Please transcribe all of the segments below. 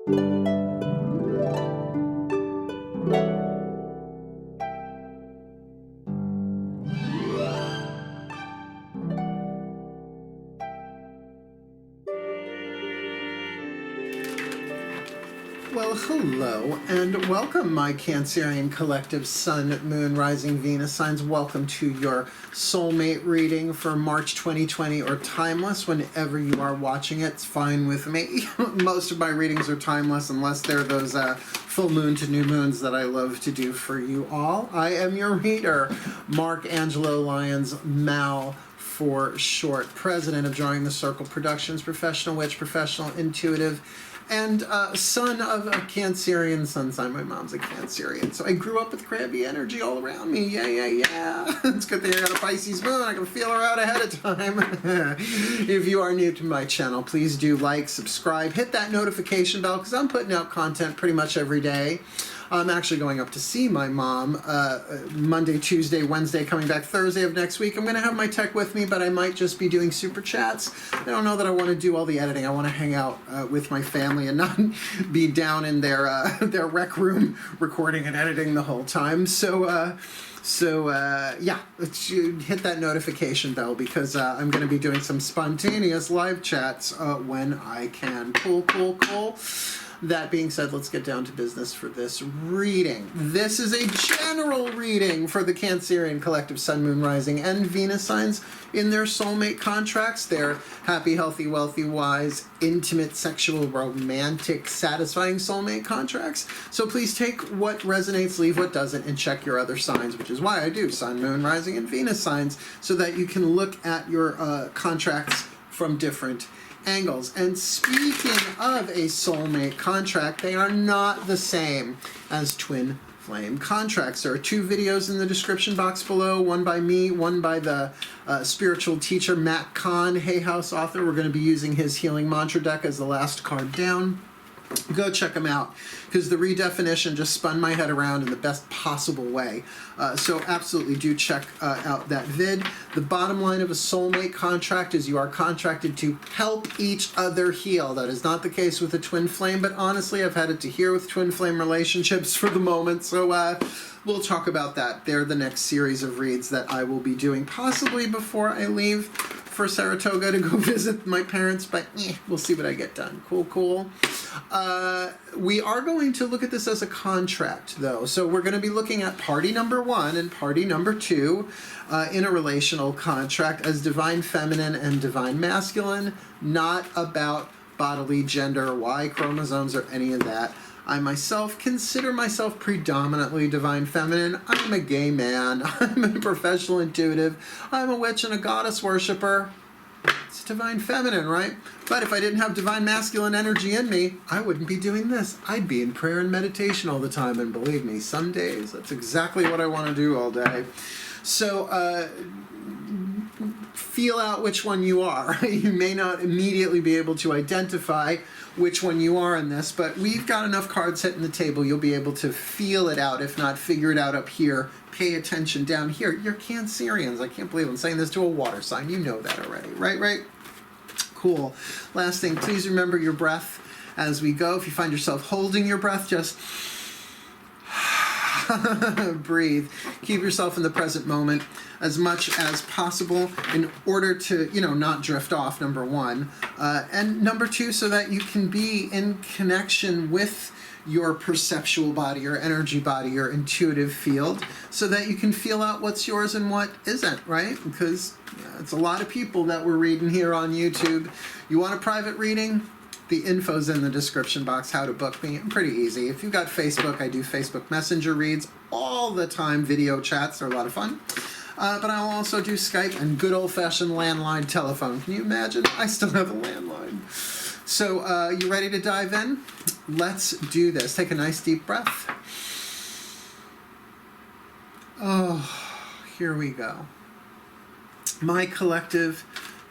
Well, hello, and welcome, my Cancerian collective Sun, Moon, Rising, Venus signs. Welcome to your Soulmate reading for March 2020, or timeless. Whenever you are watching it, it's fine with me. Most of my readings are timeless, unless they're those full moon to new moons that I love to do for you all. I am your reader, Mark Angelo Lyons, Mal for short, president of Drawing the Circle Productions, professional witch, professional intuitive, and son of a Cancerian sun sign. My mom's a Cancerian, so I grew up with crabby energy all around me. Yeah. It's good that I got a Pisces moon. I can feel her out ahead of time. If you are new to my channel, please do like, subscribe, hit that notification bell, because I'm putting out content pretty much every day. I'm actually going up to see my mom Monday, Tuesday, Wednesday, coming back Thursday of next week. I'm going to have my tech with me, but I might just be doing super chats. I don't know that I want to do all the editing. I want to hang out with my family and not be down in their rec room recording and editing the whole time. So yeah, hit that notification bell, because I'm going to be doing some spontaneous live chats when I can. Cool. That being said, let's get down to business for this reading. This is a general reading for the Cancerian collective Sun, Moon, Rising, and Venus signs in their soulmate contracts. Their happy, healthy, wealthy, wise, intimate, sexual, romantic, satisfying soulmate contracts. So please take what resonates, leave what doesn't, and check your other signs, which is why I do Sun, Moon, Rising, and Venus signs, so that you can look at your contracts from different angles. And speaking of a soulmate contract, they are not the same as twin flame contracts. There are two videos in the description box below, one by me, one by the spiritual teacher Matt Kahn, Hay House author. We're going to be using his healing mantra deck as the last card down. Go check them out, because the redefinition just spun my head around in the best possible way. So absolutely do check out that vid. The bottom line of a soulmate contract is you are contracted to help each other heal. That is not the case with a twin flame, but honestly, I've had it to here with twin flame relationships for the moment. So we'll talk about that. They're the next series of reads that I will be doing, possibly before I leave for Saratoga to go visit my parents, but we'll see what I get done. Cool. We are going to look at this as a contract, though. So we're going to be looking at party number 1 and party number 2 in a relational contract as divine feminine and divine masculine, not about bodily gender, Y chromosomes, or any of that. I myself consider myself predominantly divine feminine. I'm a gay man. I'm a professional intuitive. I'm a witch and a goddess worshiper. It's divine feminine, right? But if I didn't have divine masculine energy in me, I wouldn't be doing this. I'd be in prayer and meditation all the time. And believe me, some days, that's exactly what I want to do all day. So, feel out which one you are. You may not immediately be able to identify which one you are in this, but we've got enough cards hitting the table, you'll be able to feel it out, if not figure it out up here. Pay attention down here. You're Cancerians. I can't believe I'm saying this to a water sign. You know that already, right? Cool. Last thing, please remember your breath as we go. If you find yourself holding your breath, just breathe. Keep yourself in the present moment as much as possible in order to, not drift off, number 1. And number 2, so that you can be in connection with your perceptual body, your energy body, your intuitive field, so that you can feel out what's yours and what isn't, right? Because it's a lot of people that we're reading here on YouTube. You want a private reading? The info's in the description box, how to book me. Pretty easy. If you've got Facebook, I do Facebook Messenger reads all the time. Video chats are a lot of fun. But I'll also do Skype and good old-fashioned landline telephone. Can you imagine? I still have a landline. So, you ready to dive in? Let's do this. Take a nice deep breath. Oh, here we go. My collective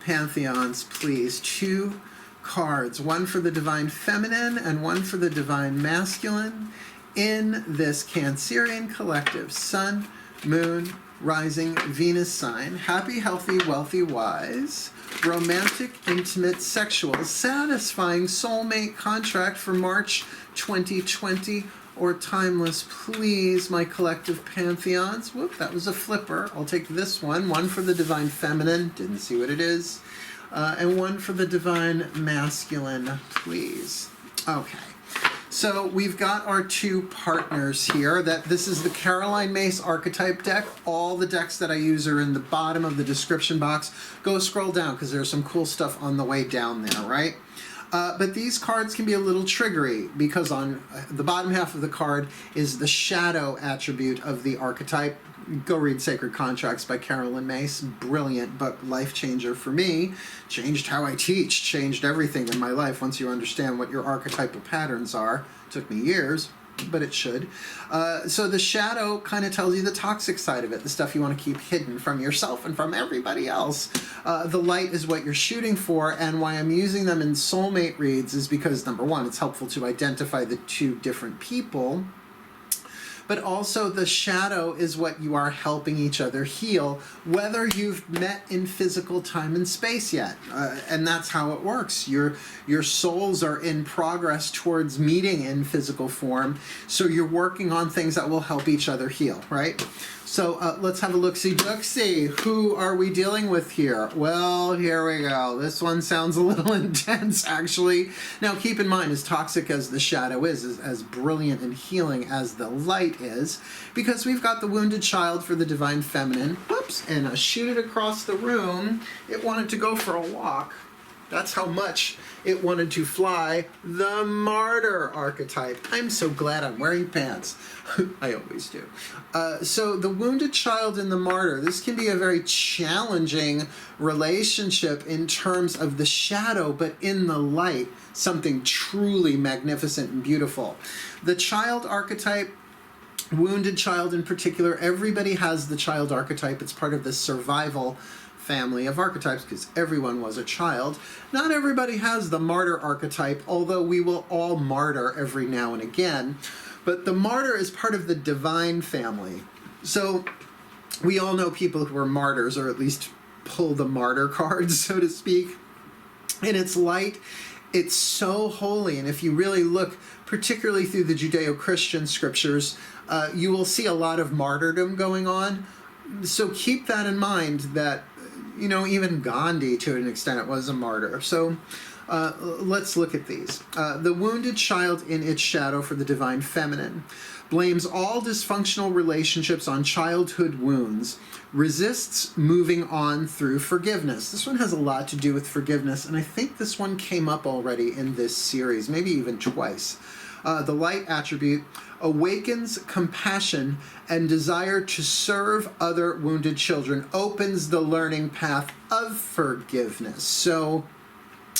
pantheons, please. 2 cards, one for the divine feminine and one for the divine masculine in this Cancerian collective Sun, Moon, rising Venus sign, happy, healthy, wealthy, wise, romantic, intimate, sexual, satisfying soulmate contract for March 2020 or timeless, please, my collective pantheons. Whoop, that was a flipper. I'll take this one. One for the divine feminine, didn't see what it is, and one for the divine masculine, please. Okay. So we've got our two partners here. This is the Caroline Myss archetype deck. All the decks that I use are in the bottom of the description box. Go scroll down because there's some cool stuff on the way down there, right? But these cards can be a little triggery because on the bottom half of the card is the shadow attribute of the archetype. Go read Sacred Contracts by Caroline Myss. Brilliant book, life changer for me. Changed how I teach, changed everything in my life once you understand what your archetypal patterns are. Took me years, but it should. So the shadow kind of tells you the toxic side of it, the stuff you want to keep hidden from yourself and from everybody else. The light is what you're shooting for, and why I'm using them in soulmate reads is because, number one, it's helpful to identify the two different people, but also the shadow is what you are helping each other heal, whether you've met in physical time and space yet. And that's how it works. Your souls are in progress towards meeting in physical form, so you're working on things that will help each other heal, right? So let's have a look-see. Who are we dealing with here? Well, here we go. This one sounds a little intense, actually. Now, keep in mind, as toxic as the shadow is as brilliant and healing as the light is, because we've got the wounded child for the divine feminine. Whoops, and shoot it across the room. It wanted to go for a walk. That's how much it wanted to fly. The martyr archetype. I'm so glad I'm wearing pants. I always do. So the wounded child and the martyr. This can be a very challenging relationship in terms of the shadow, but in the light, something truly magnificent and beautiful. The child archetype, wounded child in particular, everybody has the child archetype. It's part of the survival family of archetypes because everyone was a child. Not everybody has the martyr archetype, although we will all martyr every now and again. But the martyr is part of the divine family. So we all know people who are martyrs, or at least pull the martyr cards, so to speak. And it's light. It's so holy. And if you really look, particularly through the Judeo-Christian scriptures, you will see a lot of martyrdom going on. So keep that in mind that, you know, even Gandhi, to an extent, it was a martyr. So let's look at these. The wounded child in its shadow for the divine feminine blames all dysfunctional relationships on childhood wounds, resists moving on through forgiveness. This one has a lot to do with forgiveness, and I think this one came up already in this series, maybe even twice. The light attribute awakens compassion and desire to serve other wounded children, opens the learning path of forgiveness. So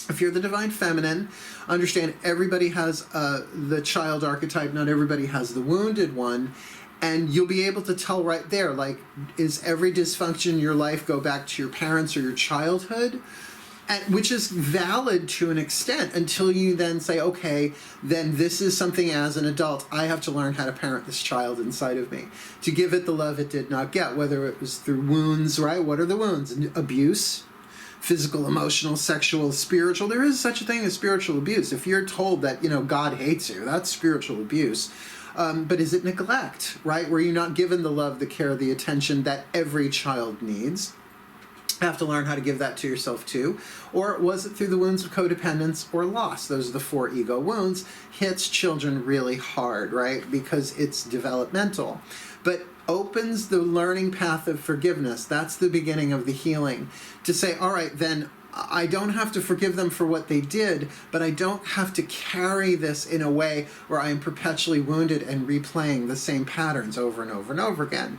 if you're the divine feminine, understand everybody has the child archetype, not everybody has the wounded one, and you'll be able to tell right there, like, is every dysfunction in your life go back to your parents or your childhood? Which is valid to an extent until you then say, okay, then this is something as an adult, I have to learn how to parent this child inside of me, to give it the love it did not get, whether it was through wounds, right? What are the wounds? Abuse, physical, emotional, sexual, spiritual. There is such a thing as spiritual abuse. If you're told that, you know, God hates you, that's spiritual abuse. But is it neglect, right? Were you not given the love, the care, the attention that every child needs? Have to learn how to give that to yourself too. Or was it through the wounds of codependence or loss? Those are the 4 ego wounds. Hits children really hard, right? Because it's developmental. But opens the learning path of forgiveness. That's the beginning of the healing. To say, all right, then I don't have to forgive them for what they did, but I don't have to carry this in a way where I am perpetually wounded and replaying the same patterns over and over and over again.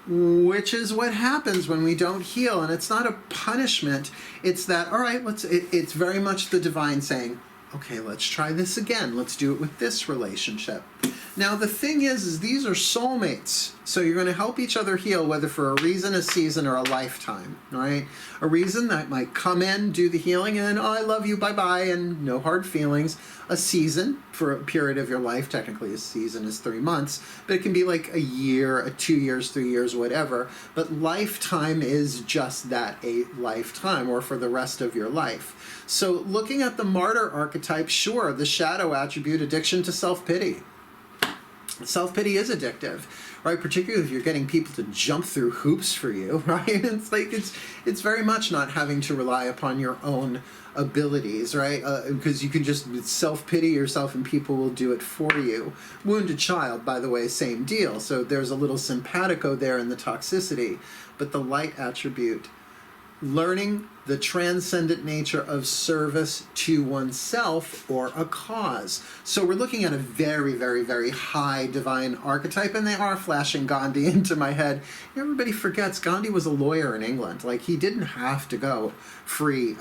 Which is what happens when we don't heal. And it's not a punishment. It's that, all right, it's very much the divine saying, okay, let's try this again. Let's do it with this relationship. Now, the thing is these are soulmates. So you're going to help each other heal, whether for a reason, a season, or a lifetime, right? A reason that might come in, do the healing, and then, oh, I love you, bye-bye, and no hard feelings. A season for a period of your life. Technically, a season is 3 months, but it can be like a year, 2 years, 3 years, whatever. But lifetime is just that, a lifetime, or for the rest of your life. So looking at the martyr archetype, sure, the shadow attribute, addiction to self-pity. Self-pity is addictive, right? Particularly if you're getting people to jump through hoops for you, right? It's like it's very much not having to rely upon your own abilities, right? Because you can just self-pity yourself and people will do it for you. Wounded child, by the way, same deal. So there's a little simpatico there in the toxicity, but the light attribute, learning the transcendent nature of service to oneself or a cause. So we're looking at a very, very, very high divine archetype, and they are flashing Gandhi into my head. Everybody forgets Gandhi was a lawyer in England. Like, he didn't have to go free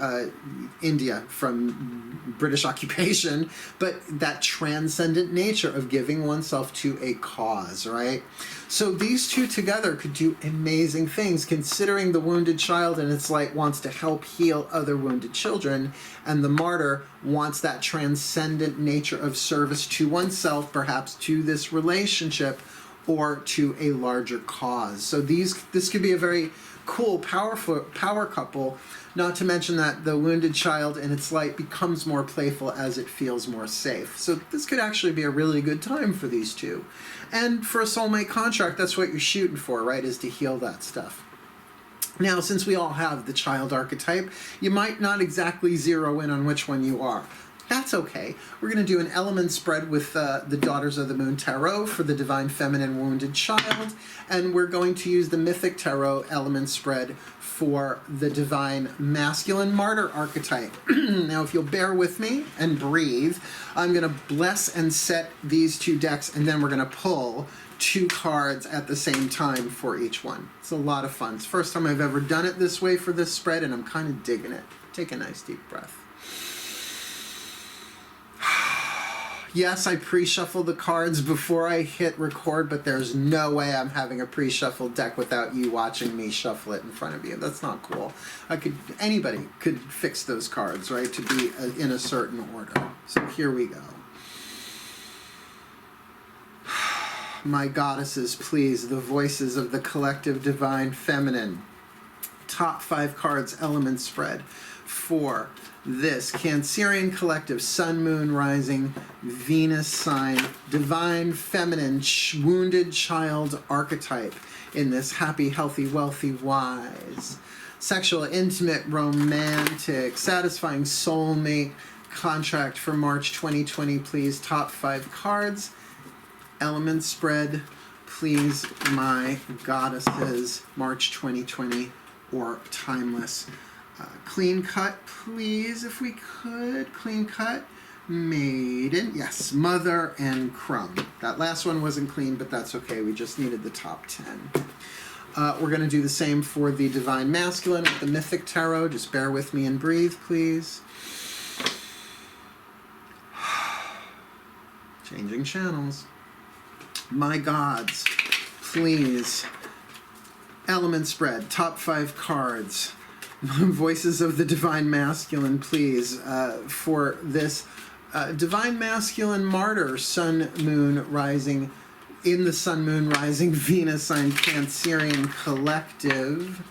India from British occupation, but that transcendent nature of giving oneself to a cause, right? So these two together could do amazing things, considering the wounded child and its light wants to help heal other wounded children, and the martyr wants that transcendent nature of service to oneself, perhaps to this relationship, or to a larger cause. So this could be a very cool, power couple, not to mention that the wounded child and its light becomes more playful as it feels more safe. So this could actually be a really good time for these two. And for a soulmate contract, that's what you're shooting for, right, is to heal that stuff. Now, since we all have the child archetype, you might not exactly zero in on which one you are. That's okay. We're going to do an element spread with the Daughters of the Moon Tarot for the Divine Feminine Wounded Child, and we're going to use the Mythic Tarot element spread for the Divine Masculine Martyr archetype. Now, if you'll bear with me and breathe, I'm going to bless and set these two decks, and then we're going to pull 2 cards at the same time for each one. It's a lot of fun. It's the first time I've ever done it this way for this spread, and I'm kind of digging it. Take a nice deep breath. Yes, I pre-shuffle the cards before I hit record, but there's no way I'm having a pre-shuffled deck without you watching me shuffle it in front of you. That's not cool. Anybody could fix those cards, right, to be in a certain order. So here we go. My goddesses, please, the voices of the collective divine feminine. Top 5 cards, element spread for this Cancerian collective, Sun, Moon, Rising, Venus sign, divine feminine, wounded child archetype in this happy, healthy, wealthy, wise, sexual, intimate, romantic, satisfying soulmate contract for March 2020, please. Top 5 cards. Element spread, please, my goddesses, March 2020 or timeless. Clean cut, please, if we could. Clean cut, maiden, yes, mother, and crumb. That last one wasn't clean, but that's okay. We just needed the top 10. We're going to do the same for the Divine Masculine with the Mythic Tarot. Just bear with me and breathe, please. Changing channels. My gods, please. Element spread, top 5 cards. Voices of the Divine Masculine, please, for this Divine Masculine Martyr, Sun, Moon, Rising, in the Sun, Moon, Rising, Venus sign, Cancerian collective.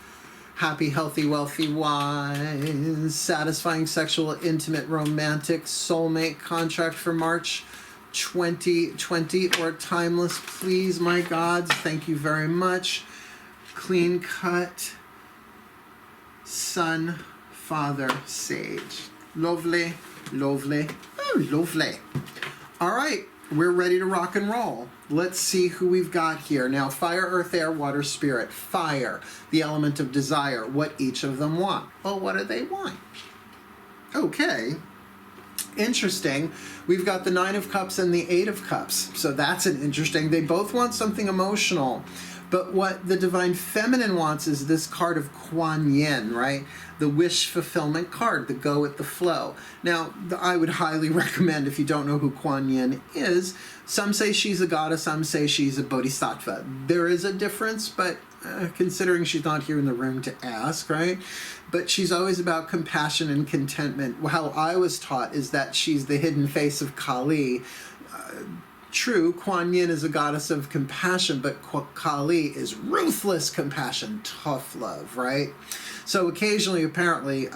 Happy, healthy, wealthy, wise, satisfying, sexual, intimate, romantic, soulmate contract for March 2020 or timeless, please, my gods. Thank you very much. Clean cut. Son, Father, Sage. Lovely, lovely, oh, lovely. All right, we're ready to rock and roll. Let's see who we've got here. Now, fire, earth, air, water, spirit. Fire, the element of desire, what each of them want. Oh, what do they want? Okay, interesting. We've got the 9 of Cups and the 8 of Cups. So that's an interesting. They both want something emotional. But what the Divine Feminine wants is this card of Kuan Yin, right? The wish fulfillment card, the go with the flow. Now, I would highly recommend, if you don't know who Kuan Yin is, some say she's a goddess, some say she's a bodhisattva. There is a difference, but considering she's not here in the room to ask, right? But she's always about compassion and contentment. How I was taught is that she's the hidden face of Kali. True, Kuan Yin is a goddess of compassion, but Kali is ruthless compassion, tough love, right? So occasionally, apparently,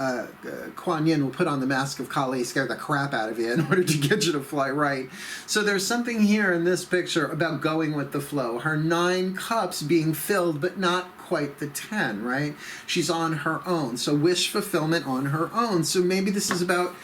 Kuan Yin will put on the mask of Kali, scare the crap out of you in order to get you to fly right. So there's something here in this picture about going with the flow. Her 9 cups being filled, but not quite the 10, right? She's on her own. So wish fulfillment on her own. So maybe this is about,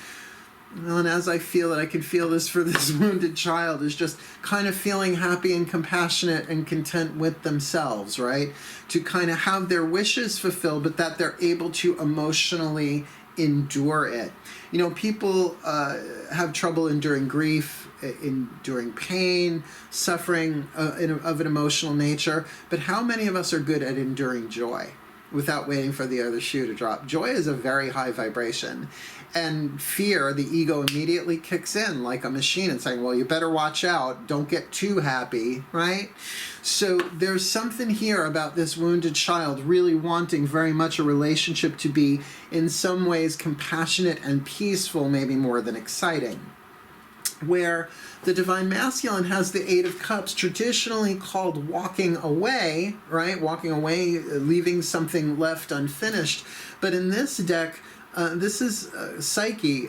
well, and as I feel it, I can feel this for this wounded child, is just kind of feeling happy and compassionate and content with themselves, right? To kind of have their wishes fulfilled, but that they're able to emotionally endure it. You know, people have trouble enduring grief, enduring pain, suffering of an emotional nature, but how many of us are good at enduring joy without waiting for the other shoe to drop? Joy is a very high vibration. And fear, the ego immediately kicks in like a machine and saying, well, you better watch out. Don't get too happy, right? So there's something here about this wounded child really wanting very much a relationship to be in some ways compassionate and peaceful, maybe more than exciting. Where the Divine Masculine has the 8 of Cups, traditionally called walking away, right? Walking away, leaving something left unfinished. But in this deck, this is Psyche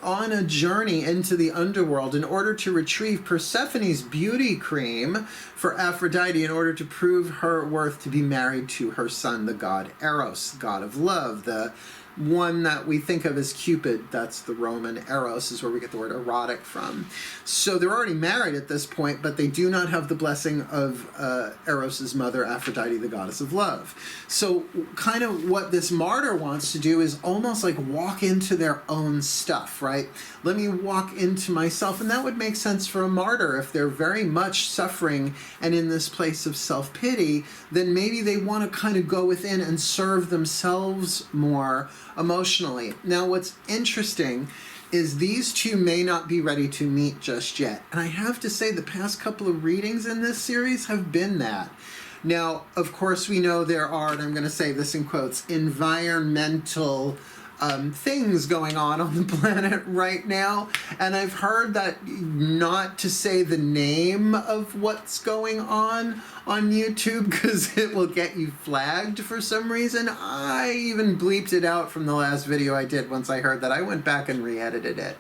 on a journey into the underworld in order to retrieve Persephone's beauty cream for Aphrodite in order to prove her worth to be married to her son, the god Eros, god of love, the one that we think of as Cupid. That's the Roman Eros, is where we get the word erotic from. So they're already married at this point, but they do not have the blessing of Eros's mother, Aphrodite, the goddess of love. So kind of what this martyr wants to do is almost like walk into their own stuff, right? Let me walk into myself. And that would make sense for a martyr. If they're very much suffering and in this place of self-pity, then maybe they want to kind of go within and serve themselves more emotionally. Now, what's interesting is these two may not be ready to meet just yet. And I have to say the past couple of readings in this series have been that. Now, of course, we know there are, and I'm going to say this in quotes, environmental things going on the planet right now. And I've heard that not to say the name of what's going on YouTube because it will get you flagged for some reason. I even bleeped it out from the last video I did once I heard that. I went back and re-edited it.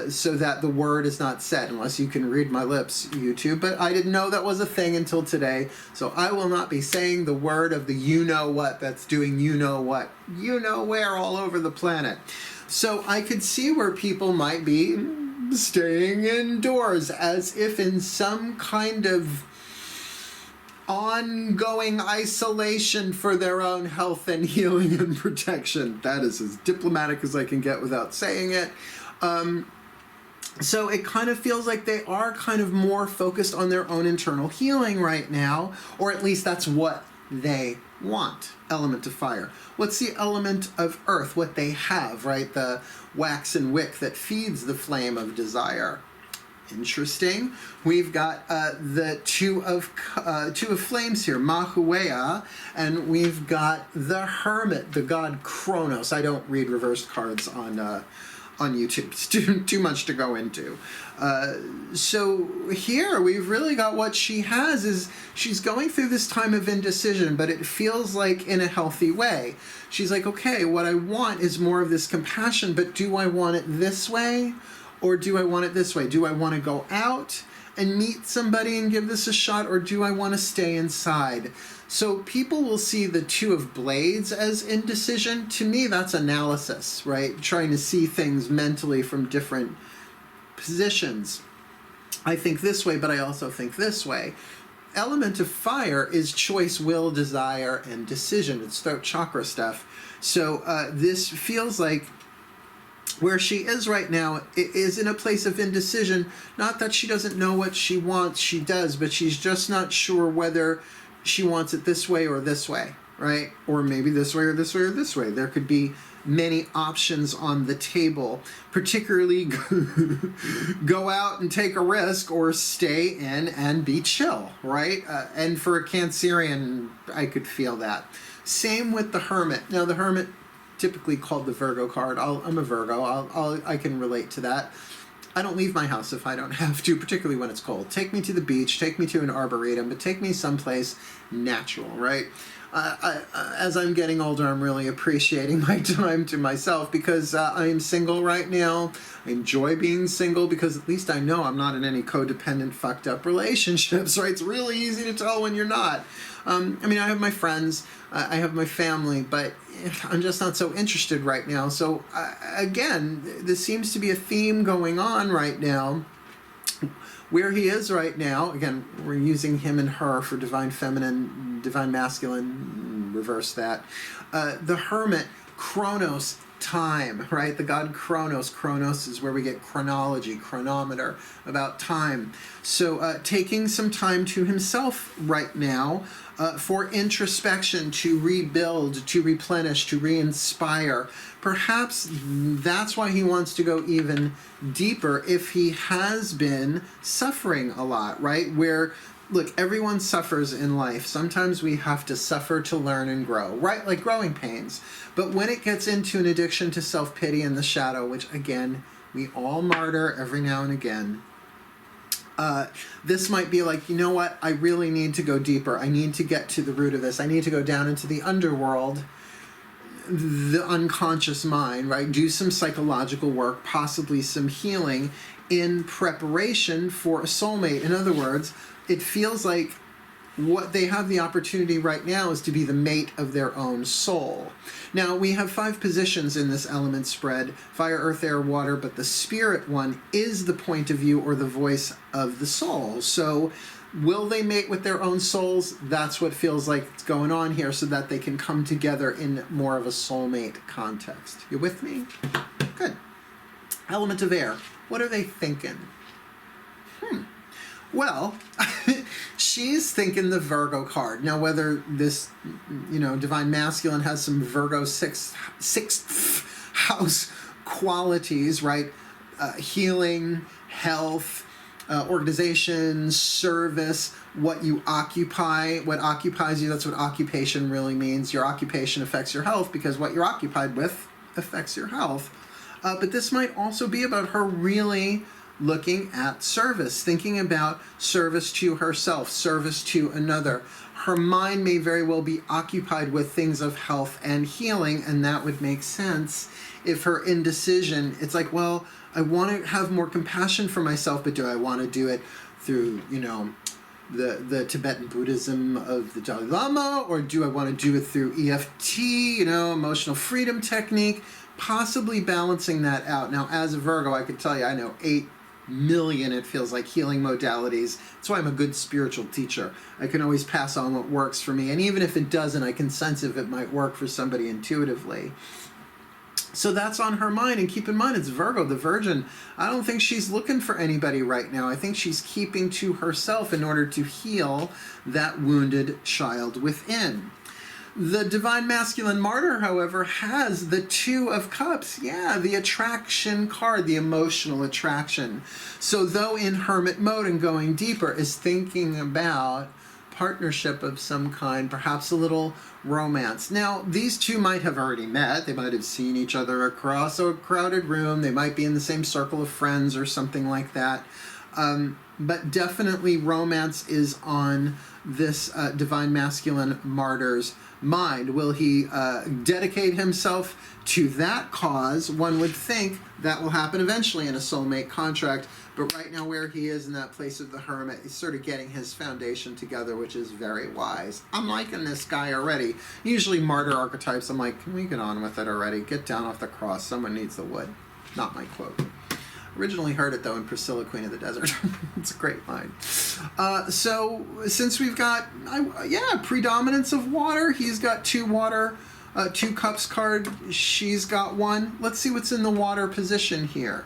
So that the word is not said, unless you can read my lips, YouTube. But I didn't know that was a thing until today. So I will not be saying the word of the you-know-what that's doing you-know-what, you-know-where all over the planet. So I could see where people might be staying indoors as if in some kind of ongoing isolation for their own health and healing and protection. That is as diplomatic as I can get without saying it. So it kind of feels like they are kind of more focused on their own internal healing right now, or at least that's what they want. Element of fire. What's the element of earth? What they have, right? The waxen wick that feeds the flame of desire. Interesting. We've got the two of flames here, Mahuea, and we've got the Hermit, the god Kronos. I don't read reversed cards on YouTube. It's too much to go into. So here we've really got what she has is she's going through this time of indecision, but it feels like in a healthy way. She's like, okay, what I want is more of this compassion, but do I want it this way or do I want it this way? Do I want to go out and meet somebody and give this a shot, or do I want to stay inside? So people will see the Two of Blades as indecision. To me, that's analysis, right? Trying to see things mentally from different positions. I think this way, but I also think this way. Element of fire is choice, will, desire, and decision. It's throat chakra stuff. So this feels like where she is right now is in a place of indecision. Not that she doesn't know what she wants, she does, but she's just not sure whether she wants it this way or this way, right? Or maybe this way or this way or this way. There could be many options on the table, particularly go out and take a risk or stay in and be chill, right? And for a Cancerian, I could feel that. Same with the Hermit. Now, the Hermit, typically called the Virgo card. I'm a Virgo. I can relate to that. I don't leave my house if I don't have to, particularly when it's cold. Take me to the beach, take me to an arboretum, but take me someplace natural, right? As I'm getting older, I'm really appreciating my time to myself because I am single right now. I enjoy being single because at least I know I'm not in any codependent, fucked up relationships, right? It's really easy to tell when you're not. I mean, I have my friends, I have my family, but I'm just not so interested right now. So again, this seems to be a theme going on right now. Where he is right now, again, we're using him and her for divine feminine, divine masculine, reverse that. The Hermit, Chronos, time, right? The god Chronos. Chronos is where we get chronology, chronometer, about time. So taking some time to himself right now for introspection, to rebuild, to replenish, to re-inspire. Perhaps that's why he wants to go even deeper if he has been suffering a lot, right? Where, look, everyone suffers in life. Sometimes we have to suffer to learn and grow, right? Like growing pains. But when it gets into an addiction to self-pity and the shadow, which again, we all martyr every now and again, this might be like, you know what? I really need to go deeper. I need to get to the root of this. I need to go down into the underworld, the unconscious mind, right? Do some psychological work, possibly some healing in preparation for a soulmate. In other words, it feels like what they have the opportunity right now is to be the mate of their own soul. Now, we have 5 positions in this element spread: fire, earth, air, water, but the spirit one is the point of view or the voice of the soul. So will they mate with their own souls? That's what feels like it's going on here, so that they can come together in more of a soulmate context. You with me? Good. Element of air. What are they thinking? Well, she's thinking the Virgo card. Now, whether this, divine masculine has some Virgo sixth house qualities, right? Healing, health, organization, service, what you occupy, what occupies you, that's what occupation really means. Your occupation affects your health because what you're occupied with affects your health. But this might also be about her really looking at service, thinking about service to herself, service to another. Her mind may very well be occupied with things of health and healing, and that would make sense if her indecision, it's like, well, I want to have more compassion for myself, but do I want to do it through, the Tibetan Buddhism of the Dalai Lama, or do I want to do it through EFT, emotional freedom technique? Possibly balancing that out. Now, as a Virgo, I could tell you, I know 8 million, it feels like, healing modalities. That's why I'm a good spiritual teacher. I can always pass on what works for me, and even if it doesn't, I can sense if it might work for somebody intuitively. So that's on her mind, and keep in mind, it's Virgo, the Virgin. I don't think she's looking for anybody right now. I think she's keeping to herself in order to heal that wounded child within. The divine masculine martyr, however, has the 2 of Cups. Yeah, the attraction card, the emotional attraction. So though in hermit mode and going deeper, is thinking about partnership of some kind, perhaps a little romance. Now, these 2 might have already met. They might have seen each other across a crowded room. They might be in the same circle of friends or something like that. But definitely romance is on this divine masculine martyr's mind. Will he dedicate himself to that cause? One would think that will happen eventually in a soulmate contract, but right now where he is in that place of the hermit, he's sort of getting his foundation together, which is very wise. I'm liking this guy already. Usually martyr archetypes, I'm like, can we get on with it already? Get down off the cross. Someone needs the wood. Not my quote. Originally heard it, though, in Priscilla, Queen of the Desert. It's a great line. So, since we've got, predominance of water, he's got 2 water, 2 cups card, she's got 1. Let's see what's in the water position here.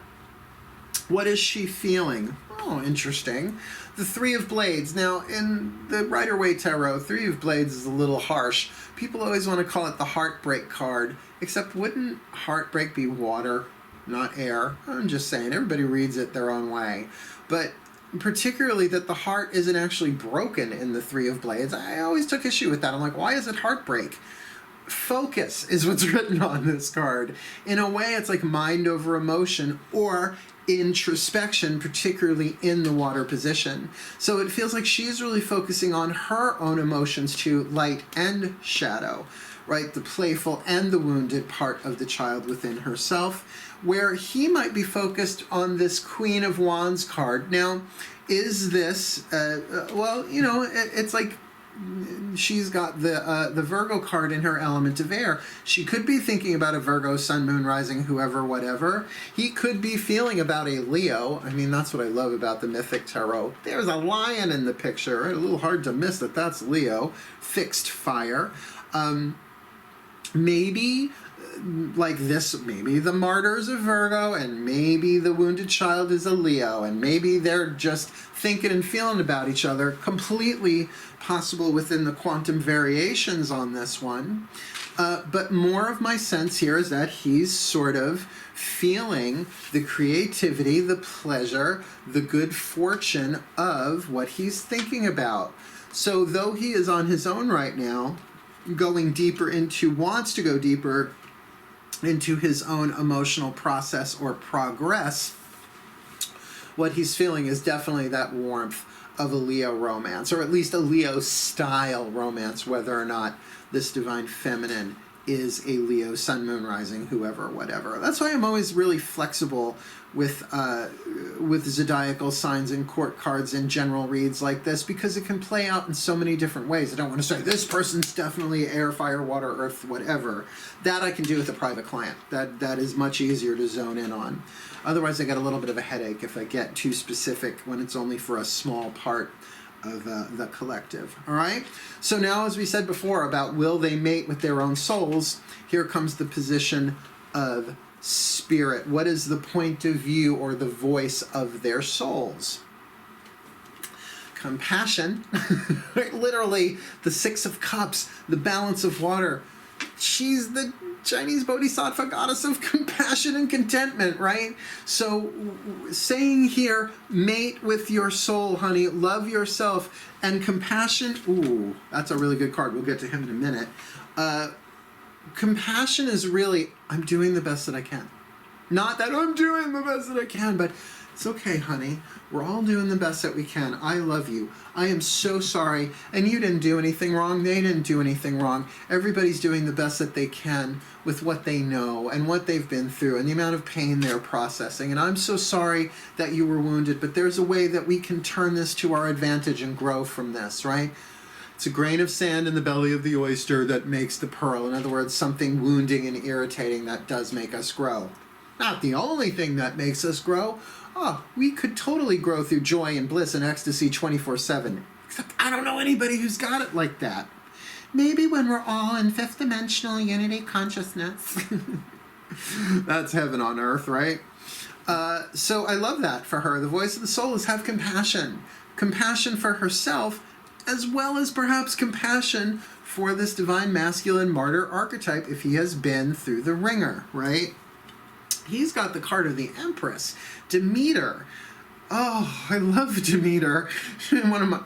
What is she feeling? Oh, interesting. The Three of Blades. Now, in the Rider-Waite Tarot, Three of Blades is a little harsh. People always want to call it the heartbreak card, except wouldn't heartbreak be water, not air? I'm just saying, everybody reads it their own way. But particularly that the heart isn't actually broken in the Three of Blades. I always took issue with that. I'm like, why is it heartbreak? Focus is what's written on this card. In a way, it's like mind over emotion, or introspection, particularly in the water position. So it feels like she's really focusing on her own emotions too, light and shadow, right? The playful and the wounded part of the child within herself, where he might be focused on this Queen of Wands card. Now, is this, well, you know, it's like, she's got the Virgo card in her element of air. She could be thinking about a Virgo, Sun, Moon, Rising, whoever, whatever. He could be feeling about a Leo. I mean, that's what I love about the Mythic Tarot. There's a lion in the picture. A little hard to miss that that's Leo. Fixed fire. Maybe like this, maybe the Martyr's a Virgo, and maybe the wounded child is a Leo, and maybe they're just thinking and feeling about each other. Completely possible within the quantum variations on this one. But more of my sense here is that he's sort of feeling the creativity, the pleasure, the good fortune of what he's thinking about. So though he is on his own right now, going deeper into, wants to go deeper into his own emotional process or progress, what he's feeling is definitely that warmth of a Leo romance, or at least a Leo style romance, whether or not this divine feminine is a Leo, Sun, Moon, Rising, whoever, whatever. That's why I'm always really flexible with zodiacal signs and court cards and general reads like this, because it can play out in so many different ways. I don't want to say this person's definitely air, fire, water, earth, whatever. That I can do with a private client. That is much easier to zone in on. Otherwise, I get a little bit of a headache if I get too specific when it's only for a small part of the collective. All right? So now, as we said before about will they mate with their own souls, here comes the position of spirit. What is the point of view or the voice of their souls? Compassion. Literally, the Six of Cups, the balance of water. She's the Chinese bodhisattva goddess of compassion and contentment, right? So saying here, mate with your soul, honey, love yourself, and compassion, ooh, that's a really good card. We'll get to him in a minute. Compassion is really, I'm doing the best that I can. Not that I'm doing the best that I can, but it's okay, honey. We're all doing the best that we can. I love you. I am so sorry. And you didn't do anything wrong. They didn't do anything wrong. Everybody's doing the best that they can with what they know and what they've been through and the amount of pain they're processing. And I'm so sorry that you were wounded, but there's a way that we can turn this to our advantage and grow from this, right? It's a grain of sand in the belly of the oyster that makes the pearl. In other words, something wounding and irritating that does make us grow. Not the only thing that makes us grow. Oh, we could totally grow through joy and bliss and ecstasy 24/7. Except I don't know anybody who's got it like that. Maybe when we're all in fifth dimensional unity consciousness. That's heaven on earth, right? So I love that for her. The voice of the soul is have compassion. Compassion for herself, as well as perhaps compassion for this divine masculine martyr archetype if he has been through the ringer, right? He's got the card of the Empress, Demeter. Oh, I love Demeter.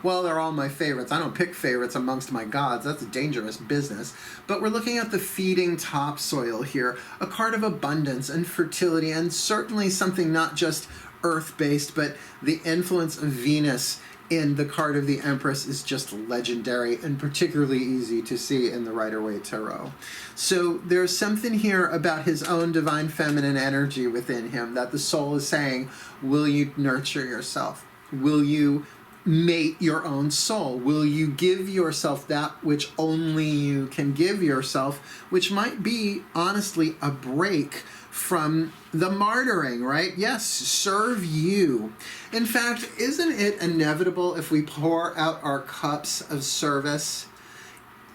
Well, they're all my favorites. I don't pick favorites amongst my gods. That's a dangerous business. But we're looking at the feeding topsoil here, a card of abundance and fertility, and certainly something not just earth-based, but the influence of Venus in the card of the Empress is just legendary and particularly easy to see in the Rider-Waite Tarot. So there's something here about his own divine feminine energy within him that the soul is saying, will you nurture yourself? Will you mate your own soul? Will you give yourself that which only you can give yourself, which might be, honestly, a break from the martyring, right? Yes, serve you. In fact, isn't it inevitable if we pour out our cups of service,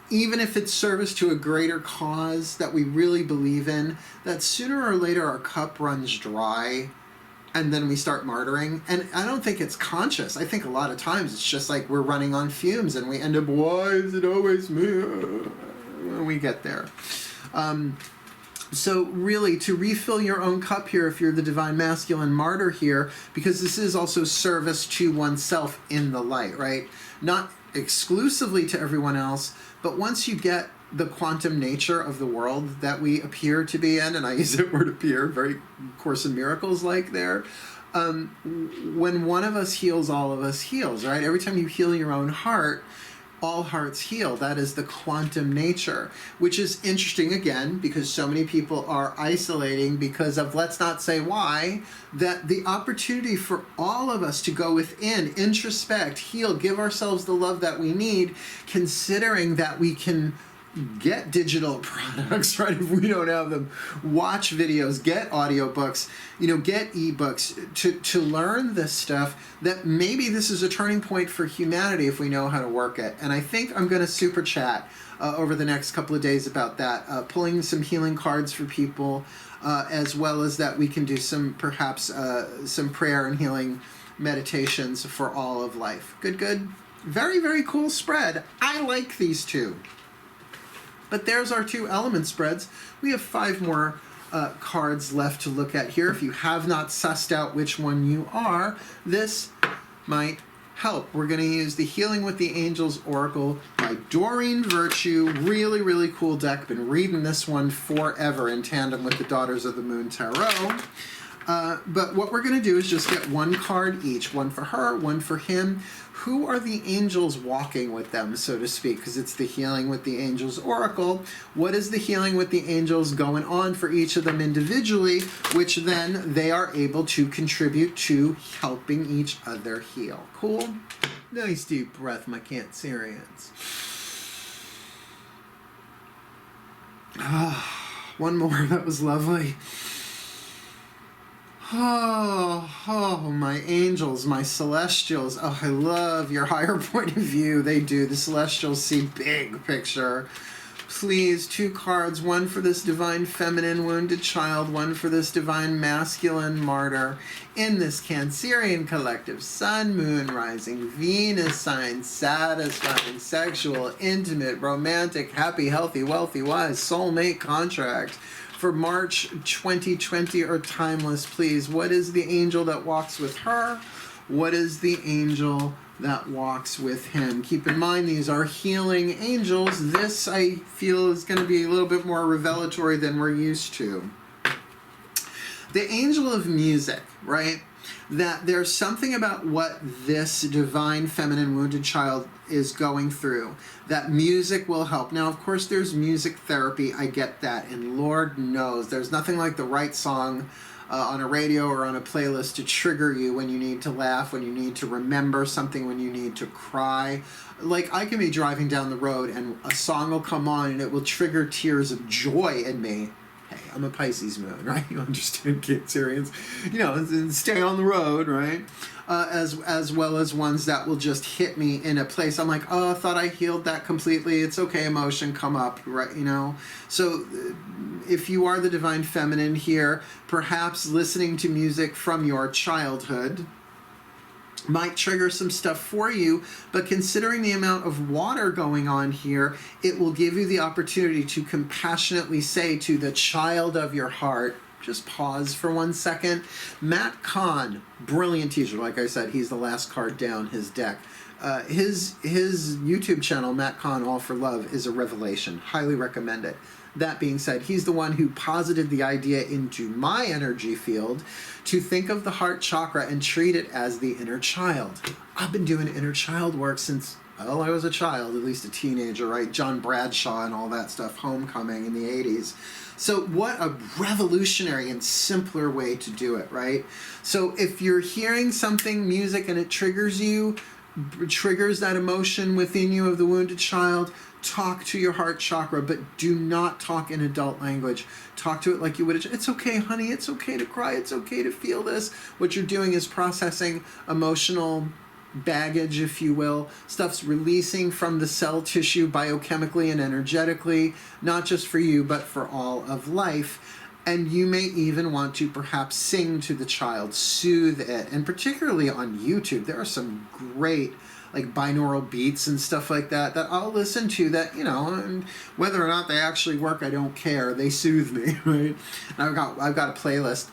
even if it's service to a greater cause that we really believe in, that sooner or later our cup runs dry? and then we start martyring. And I don't think it's conscious. I think a lot of times it's just like we're running on fumes and we end up, why is it always me? When we get there. So really, to refill your own cup here, if you're the divine masculine martyr here, because this is also service to oneself in the light, right? Not exclusively to everyone else, but once you get the quantum nature of the world that we appear to be in, and I use that word appear, very Course in Miracles like there, when one of us heals, all of us heals, right? Every time you heal your own heart, all hearts heal. That is the quantum nature, which is interesting again, because so many people are isolating because of, let's not say why, that the opportunity for all of us to go within, introspect, heal, give ourselves the love that we need, considering that we can get digital products, right? If we don't have them, watch videos, get audiobooks, get ebooks to learn this stuff, that maybe this is a turning point for humanity if we know how to work it. And I think I'm going to super chat over the next couple of days about that, pulling some healing cards for people, as well as that we can do perhaps some prayer and healing meditations for all of life. Good. Very, very cool spread. I like these two. But there's our 2 element spreads. We have 5 more cards left to look at here. If you have not sussed out which one you are, this might help. We're going to use the Healing with the Angels Oracle by Doreen Virtue. Really, really cool deck. Been reading this one forever in tandem with the Daughters of the Moon Tarot. But what we're going to do is just get 1 card each. One for her, one for him. Who are the angels walking with them, so to speak? Because it's the Healing with the Angels Oracle. What is the Healing with the Angels going on for each of them individually, which then they are able to contribute to helping each other heal. Cool? Nice deep breath, my Cancerians. One more. That was lovely. Oh, my angels, my celestials. Oh, I love your higher point of view. They do. The celestials see big picture. Please, 2 cards. One for this divine feminine wounded child. One for this divine masculine martyr. In this Cancerian collective, Sun, Moon, Rising, Venus sign, satisfying, sexual, intimate, romantic, happy, healthy, wealthy, wise, soulmate contract. For March 2020 or timeless, please. What is the angel that walks with her? What is the angel that walks with him? Keep in mind, these are healing angels. This, I feel, is going to be a little bit more revelatory than we're used to. The angel of music, right? That there's something about what this divine feminine wounded child is going through, that music will help. Now, of course, there's music therapy. I get that. And Lord knows there's nothing like the right song on a radio or on a playlist to trigger you when you need to laugh, when you need to remember something, when you need to cry. Like, I can be driving down the road and a song will come on and it will trigger tears of joy in me. Hey, I'm a Pisces moon, right? You understand, Cancerians? Stay on the road, right? As well as ones that will just hit me in a place. I'm like, oh, I thought I healed that completely. It's okay, emotion, come up, right? So if you are the divine feminine here, perhaps listening to music from your childhood might trigger some stuff for you, but considering the amount of water going on here, it will give you the opportunity to compassionately say to the child of your heart, just pause for 1 second. Matt Kahn, brilliant teacher. Like I said, he's the last card down his deck. His YouTube channel, Matt Kahn All for Love, is a revelation. Highly recommend it. That being said, he's the one who posited the idea into my energy field to think of the heart chakra and treat it as the inner child. I've been doing inner child work since, well, I was a child, at least a teenager, right? John Bradshaw and all that stuff, Homecoming in the 80s. So what a revolutionary and simpler way to do it, right? So if you're hearing something, music, and it triggers you, triggers that emotion within you of the wounded child, talk to your heart chakra, but do not talk in adult language. Talk to it like you would. It's okay, honey. It's okay to cry. It's okay to feel this. What you're doing is processing emotional baggage, if you will. Stuff's releasing from the cell tissue biochemically and energetically, not just for you, but for all of life. And you may even want to perhaps sing to the child, soothe it. And particularly on YouTube, there are some great like binaural beats and stuff like that that I'll listen to that, you know, and whether or not they actually work, I don't care. They soothe me, right? And I've got a playlist,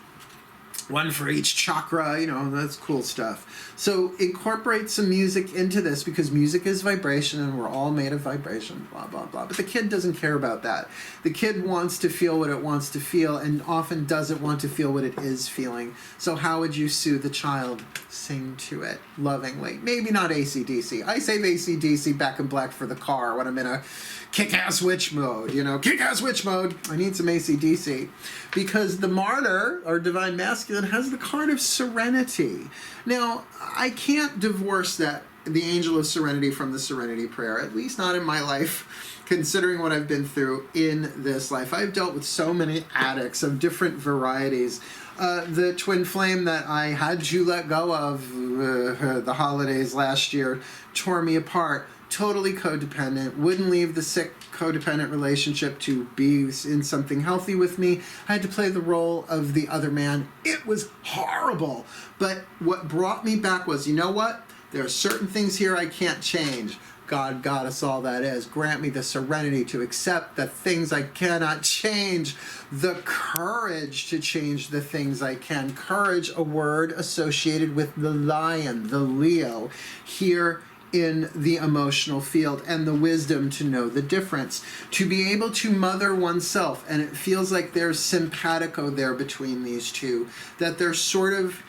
one for each chakra, you know, that's cool stuff. So incorporate some music into this, because music is vibration and we're all made of vibration, blah, blah, blah. But the kid doesn't care about that. The kid wants to feel what it wants to feel and often doesn't want to feel what it is feeling. So how would you soothe the child? Sing to it lovingly. Maybe not AC/DC. I save AC/DC Back in Black for the car when I'm in a kick-ass witch mode, you know, kick-ass witch mode. I need some AC/DC. Because the martyr, or divine masculine, has the card of serenity. Now, I can't divorce that, the angel of serenity, from the serenity prayer, at least not in my life, considering what I've been through in this life. I've dealt with so many addicts of different varieties. The twin flame that I had to let go of the holidays last year tore me apart. Totally codependent, wouldn't leave the sick codependent relationship to be in something healthy with me. I had to play the role of the other man. It was horrible. But what brought me back was, you know what? There are certain things here I can't change. God, Goddess, all that is. Grant me the serenity to accept the things I cannot change. The courage to change the things I can. Courage, a word associated with the lion, the Leo, here in the emotional field, and the wisdom to know the difference, to be able to mother oneself. And it feels like there's simpatico there between these two, that they're sort of,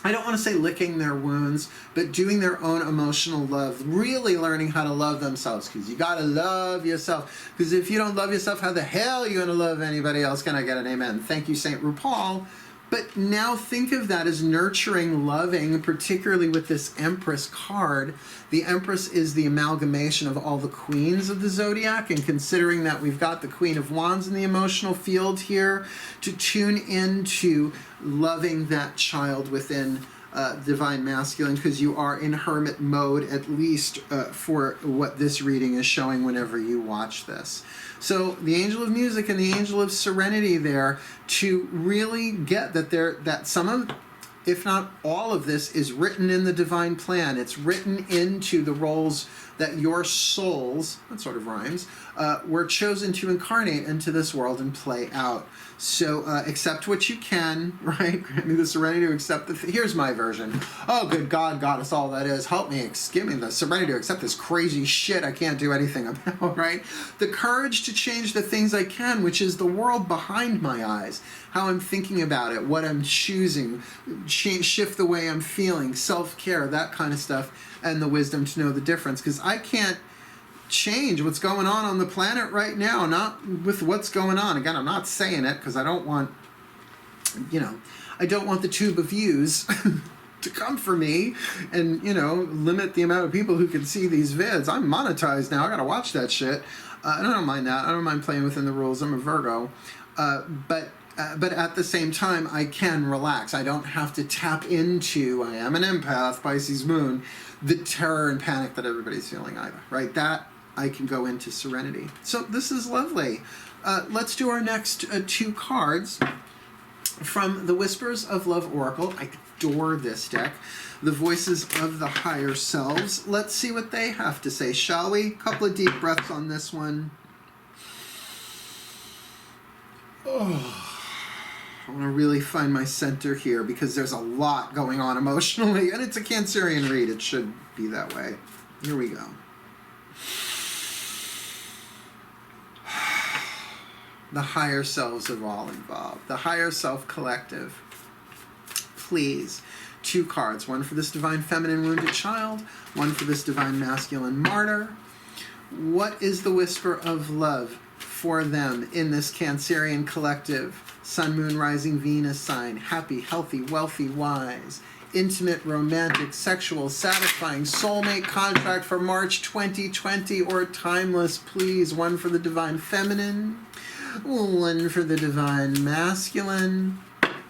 I don't want to say licking their wounds, but doing their own emotional love, really learning how to love themselves, because you got to love yourself. Because if you don't love yourself, how the hell are you going to love anybody else? Can I get an amen? Thank you, St. RuPaul. But now think of that as nurturing, loving, particularly with this Empress card. The Empress is the amalgamation of all the queens of the zodiac, and considering that we've got the Queen of Wands in the emotional field here, to tune into loving that child within divine masculine, because you are in hermit mode, at least for what this reading is showing whenever you watch this. So the angel of music and the angel of serenity there, to really get that some of, if not all of this, is written in the divine plan. It's written into the roles that your souls, that sort of rhymes, were chosen to incarnate into this world and play out. So accept what you can, right? Grant me the serenity to accept here's my version. Oh, good God, Goddess, all that is. Help me, give me the serenity to accept this crazy shit I can't do anything about, right? The courage to change the things I can, which is the world behind my eyes. How I'm thinking about it, what I'm choosing, shift the way I'm feeling, self-care, that kind of stuff, and the wisdom to know the difference. Because I can't change what's going on the planet right now, not with what's going on. Again, I'm not saying it because I don't want, I don't want the tube of views to come for me and, limit the amount of people who can see these vids. I'm monetized now. I gotta watch that shit. I don't mind that. I don't mind playing within the rules. I'm a Virgo. But at the same time, I can relax. I don't have to tap into, I am an empath, Pisces moon, the terror and panic that everybody's feeling either, right? That I can go into serenity. So this is lovely. Let's do our next two cards from the Whispers of Love Oracle. I adore this deck. The Voices of the Higher Selves. Let's see what they have to say, shall we? Couple of deep breaths on this one. Oh. I want to really find my center here because there's a lot going on emotionally, and it's a Cancerian read. It should be that way. Here we go. The higher selves are all involved. The higher self collective. Please. Two cards. One for this divine feminine wounded child. One for this divine masculine martyr. What is the whisper of love for them in this Cancerian collective? Sun, Moon, Rising, Venus sign. Happy, healthy, wealthy, wise. Intimate, romantic, sexual, satisfying, soulmate contract for March 2020 or timeless, please. One for the divine feminine. One for the divine masculine.